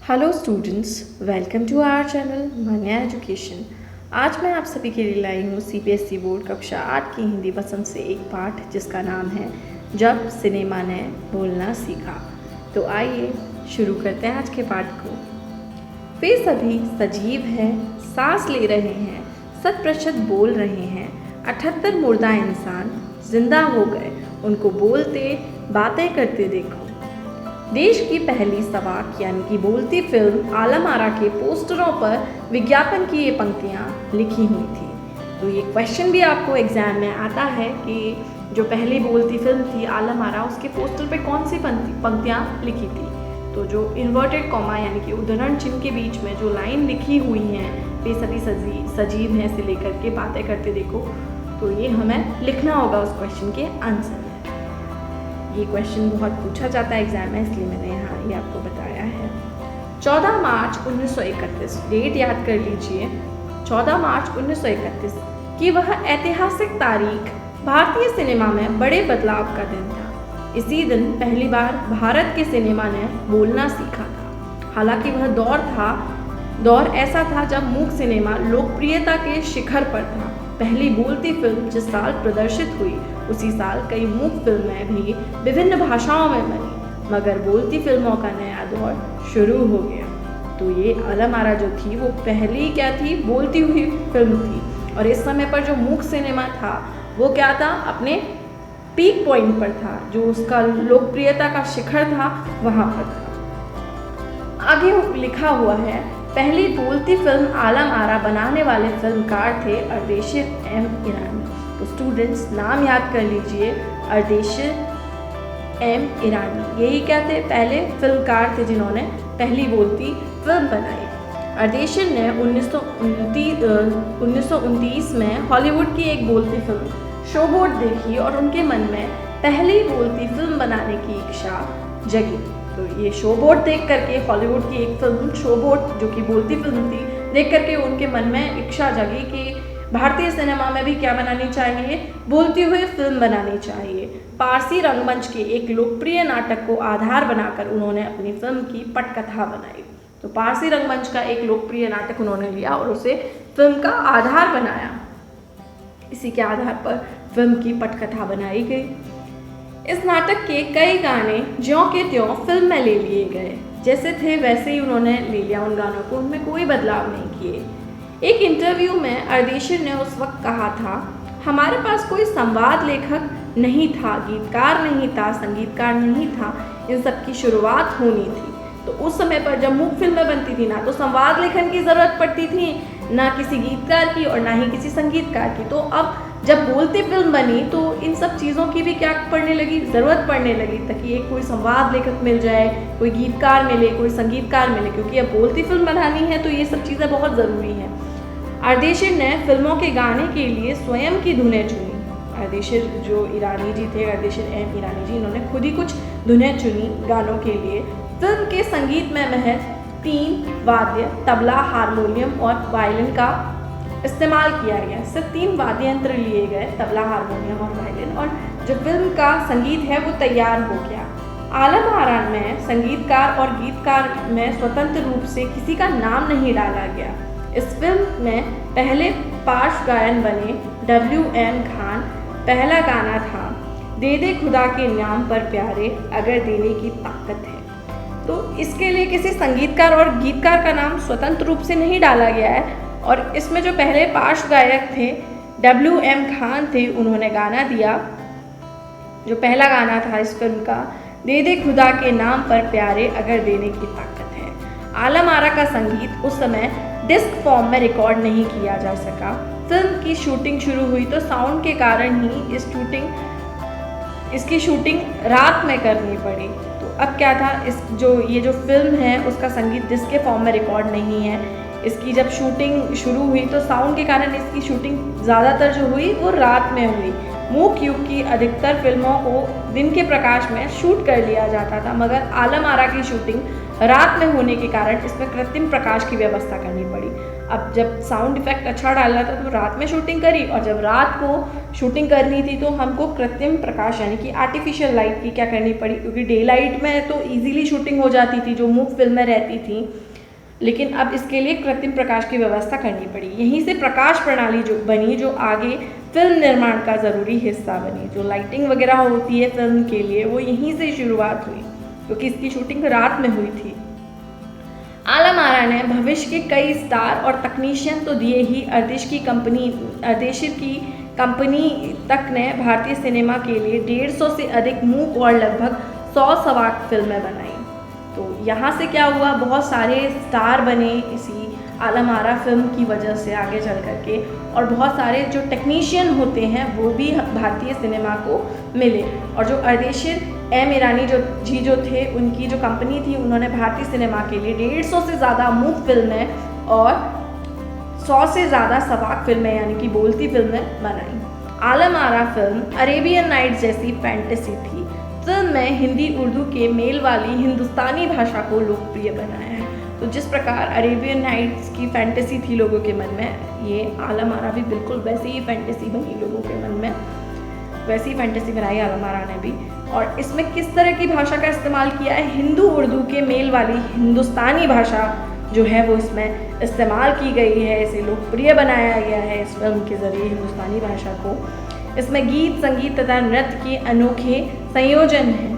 Hello students, welcome to our channel Manya education. आज मैं आप सभी के लिए लाई हूँ सीबीएसई बोर्ड कक्षा 8 की हिंदी वसंत से एक पाठ जिसका नाम है जब सिनेमा ने बोलना सीखा। तो आइए शुरू करते हैं आज के पाठ को। वे सभी सजीव हैं, सांस ले रहे हैं, 100% बोल रहे हैं। 78 मुर्दा इंसान जिंदा हो गए, उनको बोलते बातें करते देखो। देश की पहली सवाक यानी कि बोलती फिल्म आलम आरा के पोस्टरों पर विज्ञापन की ये पंक्तियाँ लिखी हुई थी। तो ये क्वेश्चन भी आपको एग्जाम में आता है कि जो पहली बोलती फिल्म थी आलम आरा, उसके पोस्टर पे कौन सी पंक्तियाँ लिखी थी। तो जो इन्वर्टेड कॉमा यानी कि उद्धरण चिन्ह के बीच में जो लाइन लिखी हुई हैं, वे सभी सजीव हैं से लेकर के बातें करते देखो, तो ये हमें लिखना होगा उस क्वेश्चन के आंसर में। ये क्वेश्चन बहुत पूछा जाता है एग्जाम में, इसलिए मैंने यहाँ ये आपको बताया है। 14 मार्च 1931, डेट याद कर लीजिए। 14 मार्च 1931 की वह ऐतिहासिक तारीख भारतीय सिनेमा में बड़े बदलाव का दिन था। इसी दिन पहली बार भारत के सिनेमा ने बोलना सीखा था। हालांकि वह दौर ऐसा था जब मूक सिनेमा लोकप्रियता के शिखर पर था। पहली बोलती फिल्म जिस साल प्रदर्शित हुई, उसी साल कई मूक फिल्में भी विभिन्न भाषाओं में बनी, मगर बोलती फिल्मों का नया दौर शुरू हो गया। तो ये आलम आरा जो थी वो पहली क्या थी, बोलती हुई फिल्म थी। और इस समय पर जो मूक सिनेमा था वो क्या था, अपने पीक पॉइंट पर था, जो उसका लोकप्रियता का शिखर था वहाँ पर था। आगे लिखा हुआ है, पहली बोलती फिल्म आलम आरा बनाने वाले फिल्मकार थे अर्देशीर एम ईरानी। तो स्टूडेंट्स नाम याद कर लीजिए, अर्देशीर एम ईरानी। यही क्या थे, पहले फिल्मकार थे जिन्होंने पहली बोलती फिल्म बनाई। अर्देशीर ने 1929 में हॉलीवुड की एक बोलती फिल्म शोबोट देखी और उनके मन में पहली बोलती फिल्म बनाने की इच्छा जगी। तो ये शोबोट देख करके, हॉलीवुड की एक फिल्म शोबोट जो कि बोलती फिल्म थी, देख करके उनके मन में इच्छा जगी कि भारतीय सिनेमा में भी क्या बनानी चाहिए, बोलती हुई फिल्म बनानी चाहिए। पारसी रंगमंच के एक लोकप्रिय नाटक को आधार बनाकर उन्होंने अपनी फिल्म की पटकथा बनाई। तो पारसी रंगमंच का एक लोकप्रिय नाटक उन्होंने लिया और उसे फिल्म का आधार बनाया। इसी के आधार पर फिल्म की पटकथा बनाई गई। इस नाटक के कई गाने ज्यों के त्यों फिल्म में ले लिए गए, जैसे थे वैसे ही उन्होंने ले लिया उन गानों को, उनमें कोई बदलाव नहीं किए। एक इंटरव्यू में अर्देशीर ने उस वक्त कहा था, हमारे पास कोई संवाद लेखक नहीं था, गीतकार नहीं था, संगीतकार नहीं था, इन सब की शुरुआत होनी थी। तो उस समय पर जब मूक फिल्में बनती थी, ना तो संवाद लेखन की ज़रूरत पड़ती थी, ना किसी गीतकार की और ना ही किसी संगीतकार की। तो अब जब बोलती फिल्म बनी तो इन सब चीज़ों की भी क्या पड़ने लगी, ज़रूरत पड़ने लगी, ताकि एक कोई संवाद लेखक मिल जाए, कोई गीतकार मिले, कोई संगीतकार मिले, क्योंकि अब बोलती फिल्म बनानी है तो ये सब चीज़ें बहुत ज़रूरी हैं। अर्देशीर ने फिल्मों के गाने के लिए स्वयं की धुनें चुनी। अर्देशीर जो ईरानी जी थे, अर्देशीर एम ईरानी जी, इन्होंने खुद ही कुछ धुनें चुनी गानों के लिए। फिल्म के संगीत में महज 3 वाद्य, तबला, हारमोनियम और वायलिन का इस्तेमाल किया गया। सिर्फ 3 वाद्य यंत्र लिए गए, तबला, हारमोनियम और वायलिन, और जो फिल्म का संगीत है वो तैयार हो गया। आलम आरा में संगीतकार और गीतकार में स्वतंत्र रूप से किसी का नाम नहीं डाला गया। इस फिल्म में पहले पार्श्व गायन बने WM खान। पहला गाना था दे दे खुदा के नाम पर प्यारे, अगर देने की ताकत है। तो इसके लिए किसी संगीतकार और गीतकार का नाम स्वतंत्र रूप से नहीं डाला गया है। और इसमें जो पहले पार्श्व गायक थे WM खान थे, उन्होंने गाना दिया। जो पहला गाना था इस फिल्म का, दे दे खुदा के नाम पर प्यारे, अगर देने की ताकत है। आलम आरा का संगीत उस समय डिस्क फॉर्म में रिकॉर्ड नहीं किया जा सका। फिल्म की शूटिंग शुरू हुई तो साउंड के कारण ही इसकी शूटिंग रात में करनी पड़ी। तो अब क्या था, ये जो फिल्म है उसका संगीत डिस्क के फॉर्म में रिकॉर्ड नहीं है। इसकी जब शूटिंग शुरू हुई तो साउंड के कारण इसकी शूटिंग ज़्यादातर जो हुई वो रात में हुई। मूक युग की अधिकतर फिल्मों को दिन के प्रकाश में शूट कर लिया जाता था, मगर आलम आरा की शूटिंग रात में होने के कारण इसमें कृत्रिम प्रकाश की व्यवस्था करनी पड़ी। अब जब साउंड इफेक्ट अच्छा डालना था तो रात में शूटिंग करी, और जब रात को शूटिंग करनी थी तो हमको कृत्रिम प्रकाश यानी कि आर्टिफिशियल लाइट की क्या करनी पड़ी, क्योंकि डे लाइट में तो ईजिली शूटिंग हो जाती थी जो मूव फिल्में रहती थी, लेकिन अब इसके लिए कृत्रिम प्रकाश की व्यवस्था करनी पड़ी। यहीं से प्रकाश प्रणाली जो बनी, जो आगे फिल्म निर्माण का ज़रूरी हिस्सा बनी। जो लाइटिंग वगैरह होती है फिल्म के लिए, वो यहीं से शुरुआत हुई, क्योंकि इसकी शूटिंग रात में हुई थी। आलम आरा ने भविष्य के कई स्टार और तकनीशियन तो दिए ही, अर्देशिर की कंपनी तक ने भारतीय सिनेमा के लिए 150 से अधिक मूक और लगभग 100 सवाक फिल्में बनाई। तो यहाँ से क्या हुआ, बहुत सारे स्टार बने इसी आलम आरा फिल्म की वजह से आगे चल करके, और बहुत सारे जो टेक्नीशियन होते हैं वो भी भारतीय सिनेमा को मिले। और जो अर्देशिर एम ईरानी जो थे, उनकी जो कंपनी थी, उन्होंने भारतीय सिनेमा के लिए 150 से ज़्यादा मूक फिल्में और 100 से ज़्यादा सवाक फिल्में यानी कि बोलती फिल्में बनाई। Alam Ara film Arabian nights जैसी फैंटेसी थी। फिल्म में हिंदी उर्दू के मेल वाली हिंदुस्तानी भाषा को लोकप्रिय बनाया है। तो जिस प्रकार अरेबियन नाइट्स की फैंटेसी थी लोगों के मन में, ये आलम आरा भी बिल्कुल वैसे ही फैंटेसी बनी लोगों के मन में, वैसी ही फैंटेसी बनाई आलम आरा ने भी। और इसमें किस तरह की भाषा का इस्तेमाल किया है, हिंदू उर्दू के मेल वाली हिंदुस्तानी भाषा जो है वो इसमें इस्तेमाल की गई है। इसे लोकप्रिय बनाया गया है इस फिल्म के ज़रिए हिंदुस्तानी भाषा को। इसमें गीत, संगीत तथा नृत्य के अनोखे संयोजन हैं।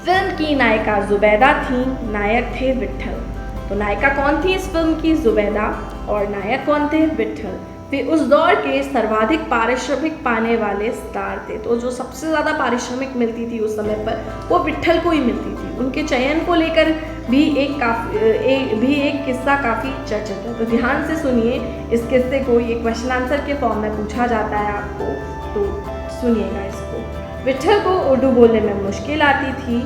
फिल्म की नायिका जुबैदा थी, नायक थे विट्ठल। तो नायिका कौन थी इस फिल्म की? जुबैदा। और नायक कौन थे? विट्ठल। वे उस दौर के सर्वाधिक पारिश्रमिक पाने वाले स्टार थे। तो जो सबसे ज़्यादा पारिश्रमिक मिलती थी उस समय पर, वो विट्ठल को ही मिलती थी। उनके चयन को लेकर भी एक किस्सा काफ़ी चर्चित है। तो ध्यान से सुनिए इस किस्से को, ये क्वेश्चन आंसर के फॉर्म में पूछा जाता है आपको, तो सुनिएगा इसको। विट्ठल को उर्दू बोलने में मुश्किल आती थी।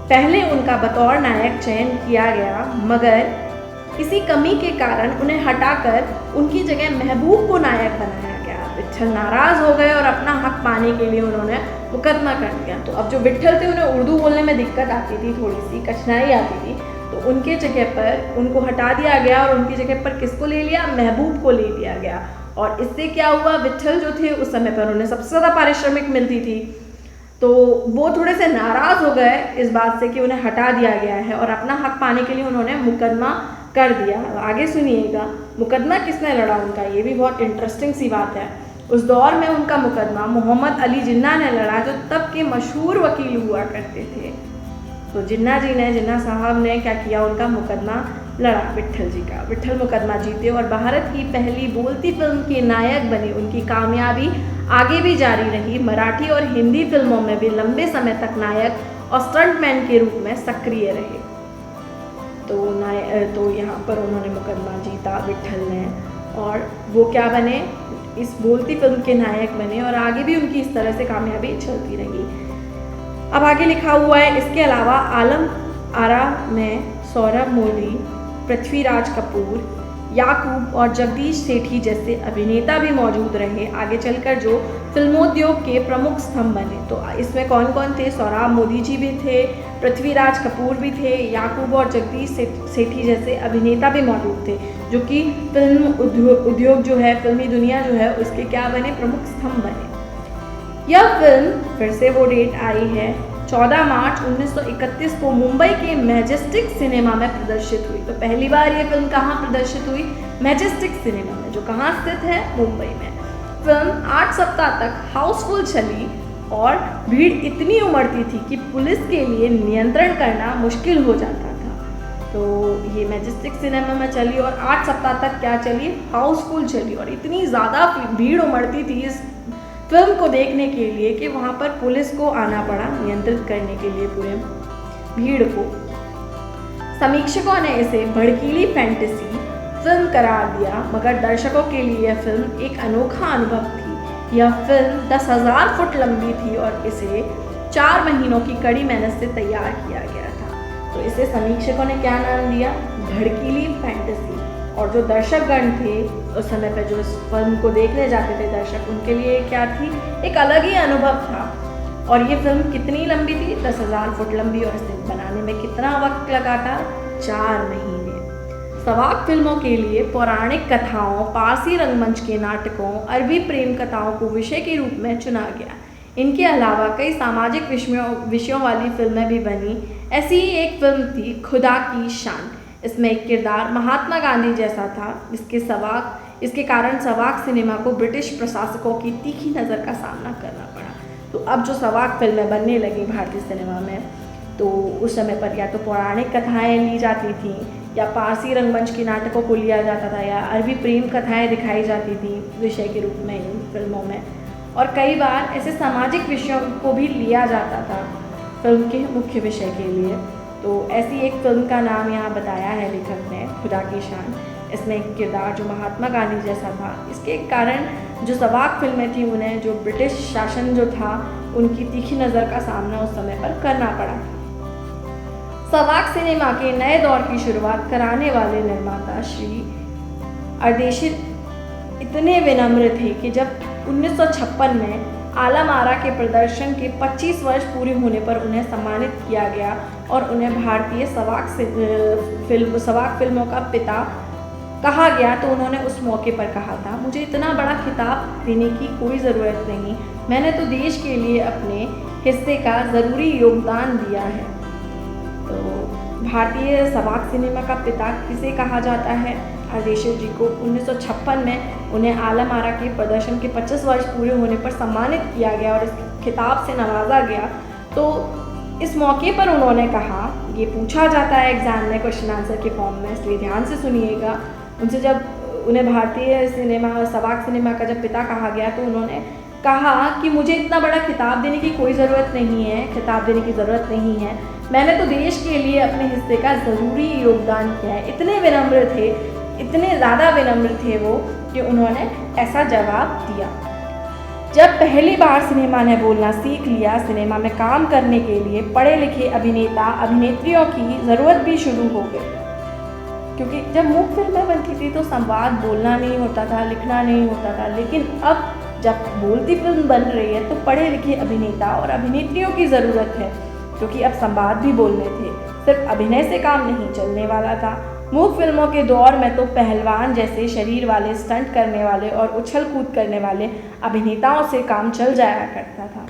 पहले उनका बतौर नायक चयन किया गया, मगर किसी कमी के कारण उन्हें हटाकर उनकी जगह महबूब को नायक बनाया गया। विट्ठल नाराज़ हो गए और अपना हक पाने के लिए उन्होंने मुकदमा कर दिया। तो अब जो विट्ठल थे, उन्हें उर्दू बोलने में दिक्कत आती थी, थोड़ी सी कठिनाई आती थी, तो उनके जगह पर उनको हटा दिया गया और उनकी जगह पर किसको ले लिया? महबूब को ले लिया गया। और इससे क्या हुआ, विट्ठल जो थे उस समय पर उन्हें सबसे ज़्यादा पारिश्रमिक मिलती थी, तो वो थोड़े से नाराज़ हो गए इस बात से कि उन्हें हटा दिया गया है, और अपना हक पाने के लिए उन्होंने मुकदमा कर दिया। आगे सुनिएगा मुकदमा किसने लड़ा उनका, ये भी बहुत इंटरेस्टिंग सी बात है। उस दौर में उनका मुकदमा मोहम्मद अली जिन्ना ने लड़ा, जो तब के मशहूर वकील हुआ करते थे। तो जिन्ना साहब ने क्या किया, उनका मुकदमा लड़ा विट्ठल जी का। विट्ठल मुकदमा जीते और भारत की पहली बोलती फिल्म के नायक बने। उनकी कामयाबी आगे भी जारी रही। मराठी और हिंदी फिल्मों में भी लंबे समय तक नायक और स्टंटमैन के रूप में सक्रिय रहे। तो यहाँ पर उन्होंने मुकदमा जीता विट्ठल ने, और वो क्या बने, इस बोलती फिल्म के नायक बने, और आगे भी उनकी इस तरह से कामयाबी चलती रही। अब आगे लिखा हुआ है, इसके अलावा आलम आरा में सौरभ मोदी, पृथ्वीराज कपूर, याकूब और जगदीश सेठी जैसे अभिनेता भी मौजूद रहे, आगे चलकर जो फिल्मोद्योग के प्रमुख स्तंभ बने। तो इसमें कौन कौन थे? सौरभ मोदी जी भी थे, पृथ्वीराज कपूर भी थे, याकूब और जगदीश सेठी जैसे अभिनेता भी मौजूद थे, जो कि फिल्म उद्योग जो है, फिल्मी दुनिया जो है, उसके क्या बने? प्रमुख स्तंभ बने। यह फिल्म, फिर से वो डेट आई है, 14 मार्च 1931 को मुंबई के मैजेस्टिक सिनेमा में प्रदर्शित हुई। तो पहली बार ये फिल्म कहाँ प्रदर्शित हुई? मैजेस्टिक सिनेमा में, जो कहाँ स्थित है? मुंबई में। फिल्म 8 सप्ताह तक हाउसफुल चली और भीड़ इतनी उमड़ती थी कि पुलिस के लिए नियंत्रण करना मुश्किल हो जाता था। तो ये मैजेस्टिक सिनेमा में चली और 8 सप्ताह तक क्या चली? हाउसफुल चली, और इतनी ज़्यादा भीड़ उमड़ती थी इस फिल्म को देखने के लिए कि वहाँ पर पुलिस को आना पड़ा नियंत्रित करने के लिए पूरे भीड़ को। समीक्षकों ने इसे भड़कीली फैंटेसी फिल्म करार दिया, मगर दर्शकों के लिए यह फिल्म एक अनोखा अनुभव थी। यह फिल्म 10,000 फुट लंबी थी और इसे 4 महीनों की कड़ी मेहनत से तैयार किया गया था। तो इसे समीक्षकों ने क्या नाम दिया? भड़कीली फैंटेसी। और जो दर्शकगण थे उस समय पर, जो इस फिल्म को देखने जाते थे दर्शक, उनके लिए क्या थी? एक अलग ही अनुभव था। और ये फिल्म कितनी लंबी थी? 10,000 फुट लंबी, और इसे बनाने में कितना वक्त लगा था? 4 महीने। सवाक फिल्मों के लिए पौराणिक कथाओं, पारसी रंगमंच के नाटकों, अरबी प्रेम कथाओं को विषय के रूप में चुना गया। इनके अलावा कई सामाजिक विषयों वाली फिल्में भी बनी। ऐसी ही एक फिल्म थी खुदा की शान। इसमें एक किरदार महात्मा गांधी जैसा था। इसके कारण सवाक सिनेमा को ब्रिटिश प्रशासकों की तीखी नज़र का सामना करना पड़ा। तो अब जो सवाक फिल्में बनने लगी भारतीय सिनेमा में, तो उस समय पर या तो पौराणिक कथाएं ली जाती थीं, या पारसी रंगमंच के नाटकों को लिया जाता था, या अरबी प्रेम कथाएं दिखाई जाती थी विषय के रूप में इन फिल्मों में। और कई बार ऐसे सामाजिक विषयों को भी लिया जाता था फिल्म के मुख्य विषय के लिए। तो ऐसी एक फिल्म का नाम यहाँ बताया है लेखक ने, खुदा की शान। इसमें एक किरदार जो महात्मा गांधी जैसा था। इसके कारण जो सवाक फिल्में थी उन्हें जो ब्रिटिश शासन जो था उनकी तीखी नज़र का सामना उस समय पर करना पड़ा था। सवाक सिनेमा के नए दौर की शुरुआत कराने वाले निर्माता श्री अरदेशिर इतने विनम्र थे कि जब 1956 में आलम आरा के प्रदर्शन के 25 वर्ष पूरे होने पर उन्हें सम्मानित किया गया और उन्हें भारतीय सवाक फिल्मों का पिता कहा गया। तो उन्होंने उस मौके पर कहा था, मुझे इतना बड़ा खिताब देने की कोई ज़रूरत नहीं, मैंने तो देश के लिए अपने हिस्से का ज़रूरी योगदान दिया है। तो भारतीय सवाक सिनेमा का पिता किसे कहा जाता है? अरदेशिर जी को 1956 में उन्हें आलम आरा के प्रदर्शन के 25 वर्ष पूरे होने पर सम्मानित किया गया और इस खिताब से नवाजा गया। तो इस मौके पर उन्होंने कहा, ये पूछा जाता है एग्ज़ाम में क्वेश्चन आंसर के फॉर्म में, इसलिए ध्यान से सुनिएगा। उनसे जब उन्हें भारतीय सिनेमा सवाक सिनेमा का जब पिता कहा गया तो उन्होंने कहा कि मुझे इतना बड़ा खिताब देने की कोई ज़रूरत नहीं है, खिताब देने की ज़रूरत नहीं है, मैंने तो देश के लिए अपने हिस्से का ज़रूरी योगदान किया है। इतने विनम्र थे, इतने ज़्यादा विनम्र थे वो कि उन्होंने ऐसा जवाब दिया। जब पहली बार सिनेमा ने बोलना सीख लिया, सिनेमा में काम करने के लिए पढ़े लिखे अभिनेता अभिनेत्रियों की ज़रूरत भी शुरू हो गई, क्योंकि जब मूक फिल्में बनती थी तो संवाद बोलना नहीं होता था, लिखना नहीं होता था। लेकिन अब जब बोलती फिल्म बन रही है तो पढ़े लिखे अभिनेता और अभिनेत्रियों की ज़रूरत है, क्योंकि अब संवाद भी बोलने थे, सिर्फ अभिनय से काम नहीं चलने वाला था। मूक फिल्मों के दौर में तो पहलवान जैसे शरीर वाले, स्टंट करने वाले और उछल कूद करने वाले अभिनेताओं से काम चल जाया करता था,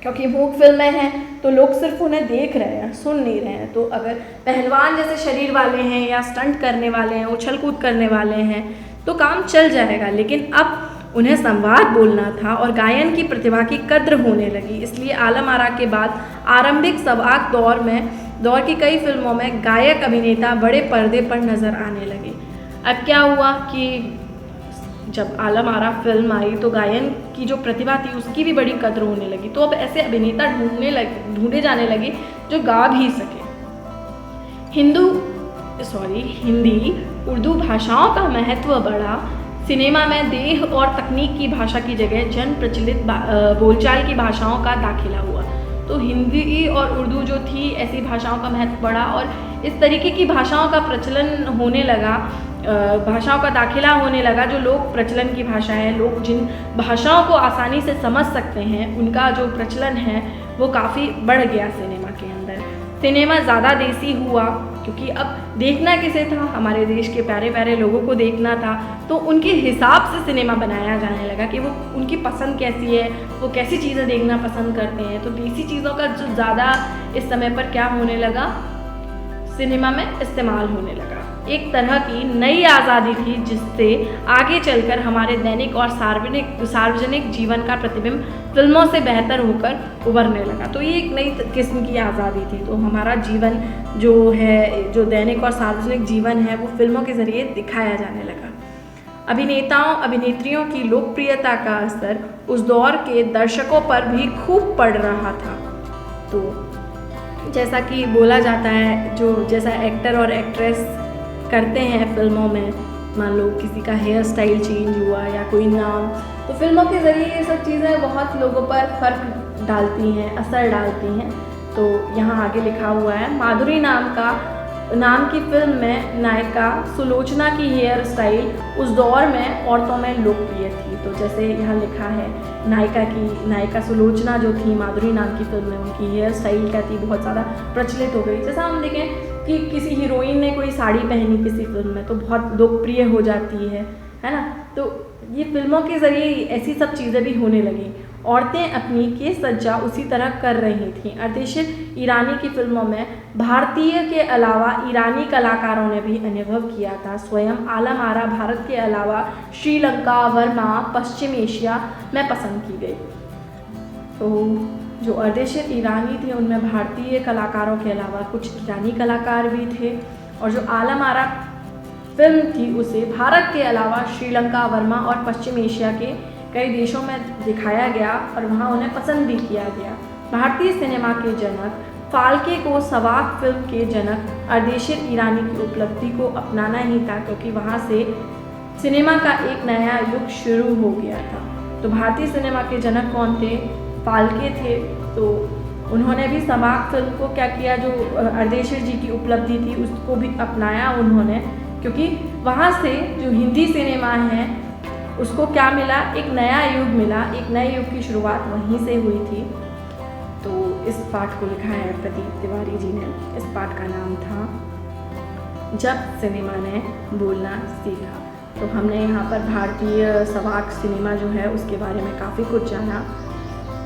क्योंकि मूक फिल्में हैं तो लोग सिर्फ उन्हें देख रहे हैं, सुन नहीं रहे हैं। तो अगर पहलवान जैसे शरीर वाले हैं या स्टंट करने वाले हैं, उछल कूद करने वाले हैं तो काम चल जाएगा। लेकिन अब उन्हें संवाद बोलना था और गायन की प्रतिभा की कद्र होने लगी। इसलिए आलम आरा के बाद आरंभिक सवाक दौर की कई फिल्मों में गायक अभिनेता बड़े पर्दे पर नज़र आने लगे। अब क्या हुआ कि जब आलम आरा फिल्म आई तो गायन की जो प्रतिभा थी उसकी भी बड़ी कद्र होने लगी। तो अब ऐसे अभिनेता ढूंढे जाने लगे जो गा भी सके। हिंदी उर्दू भाषाओं का महत्व बढ़ा। सिनेमा में देह और तकनीक की भाषा की जगह जन प्रचलित बोलचाल की भाषाओं का दाखिला हुआ। तो हिंदी और उर्दू जो थी, ऐसी भाषाओं का महत्व बढ़ा और इस तरीके की भाषाओं का प्रचलन होने लगा, भाषाओं का दाखिला होने लगा जो लोक प्रचलन की भाषा है। लोग जिन भाषाओं को आसानी से समझ सकते हैं उनका जो प्रचलन है वो काफ़ी बढ़ गया सिनेमा के अंदर। सिनेमा ज़्यादा देसी हुआ, क्योंकि अब देखना किसे था, हमारे देश के प्यारे प्यारे लोगों को देखना था। तो उनके हिसाब से सिनेमा बनाया जाने लगा कि वो उनकी पसंद कैसी है, वो कैसी चीज़ें देखना पसंद करते हैं। तो देसी चीज़ों का जो ज़्यादा इस समय पर क्या होने लगा, सिनेमा में इस्तेमाल होने लगा। एक तरह की नई आज़ादी थी जिससे आगे चलकर हमारे दैनिक और सार्वजनिक जीवन का प्रतिबिंब फिल्मों से बेहतर होकर उभरने लगा। तो ये एक नई किस्म की आज़ादी थी। तो हमारा जीवन जो है, जो दैनिक और सार्वजनिक जीवन है, वो फिल्मों के ज़रिए दिखाया जाने लगा। अभिनेताओं अभिनेत्रियों की लोकप्रियता का असर उस दौर के दर्शकों पर भी खूब पड़ रहा था। तो जैसा कि बोला जाता है, जो जैसा एक्टर और एक्ट्रेस करते हैं फिल्मों में, मान लो किसी का हेयर स्टाइल चेंज हुआ या कोई नाम, तो फिल्मों के ज़रिए ये सब चीज़ें बहुत लोगों पर फ़र्क डालती हैं, असर डालती हैं। तो यहाँ आगे लिखा हुआ है, माधुरी नाम की फिल्म में नायिका सुलोचना की हेयर स्टाइल उस दौर में औरतों में लोकप्रिय थी। तो जैसे यहाँ लिखा है, नायिका सुलोचना जो थी माधुरी नाम की फिल्म में, उनकी हेयर स्टाइल क्या थी, बहुत ज़्यादा प्रचलित हो गई। जैसा हम देखें कि किसी हीरोइन ने कोई साड़ी पहनी किसी फिल्म में तो बहुत लोकप्रिय हो जाती है ना। तो ये फिल्मों के ज़रिए ऐसी सब चीज़ें भी होने लगी। औरतें अपनी केस सज्जा उसी तरह कर रही थीं। अर्देशिर ईरानी की फिल्मों में भारतीय के अलावा ईरानी कलाकारों ने भी अनुभव किया था। स्वयं आलम आरा भारत के अलावा श्रीलंका, बर्मा, पश्चिम एशिया में पसंद की गई। तो जो अर्देशिर ईरानी थे उनमें भारतीय कलाकारों के अलावा कुछ ईरानी कलाकार भी थे, और जो आलम आरा फिल्म थी उसे भारत के अलावा श्रीलंका, बर्मा और पश्चिम एशिया के कई देशों में दिखाया गया और वहाँ उन्हें पसंद भी किया गया। भारतीय सिनेमा के जनक फाल्के को सवाक फिल्म के जनक अर्देशिर ईरानी की उपलब्धि को अपनाना ही था, क्योंकि वहाँ से सिनेमा का एक नया युग शुरू हो गया था। तो भारतीय सिनेमा के जनक कौन थे? फाल्के थे। तो उन्होंने भी सवाक फिल्म को क्या किया, जो अर्देशिर जी की उपलब्धि थी उसको भी अपनाया उन्होंने, क्योंकि वहाँ से जो हिंदी सिनेमा है उसको क्या मिला, एक नया युग मिला, एक नए युग की शुरुआत वहीं से हुई थी। तो इस पाठ को लिखा है प्रदीप तिवारी जी ने। इस पाठ का नाम था जब सिनेमा ने बोलना सीखा। तो हमने यहाँ पर भारतीय सवाक सिनेमा जो है उसके बारे में काफ़ी कुछ जाना।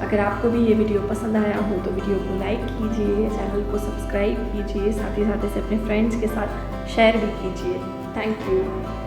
अगर आपको भी ये वीडियो पसंद आया हो तो वीडियो को लाइक कीजिए, चैनल को सब्सक्राइब कीजिए, साथ ही साथ इसे अपने फ्रेंड्स के साथ शेयर भी कीजिए। Thank you.